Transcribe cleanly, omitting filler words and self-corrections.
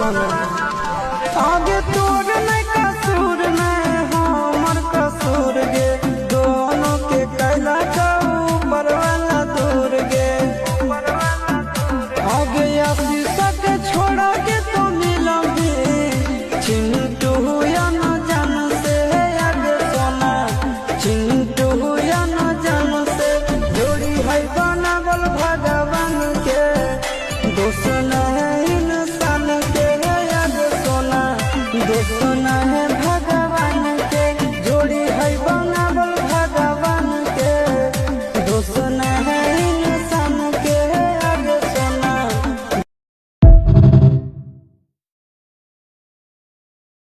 सोना आगे तोर नहीं कसूर नहीं हमर कसूर गे दोनों के कैला जाऊ परवाना दूर गे आगे आशीष के छोड़ा के तो मिलबी चिंटू या न जान से आगे सोना चिंटू या न जान से जोड़ी है बनावल भगवान के दोस्त न है इंसान के आगे सोना दोस्त न है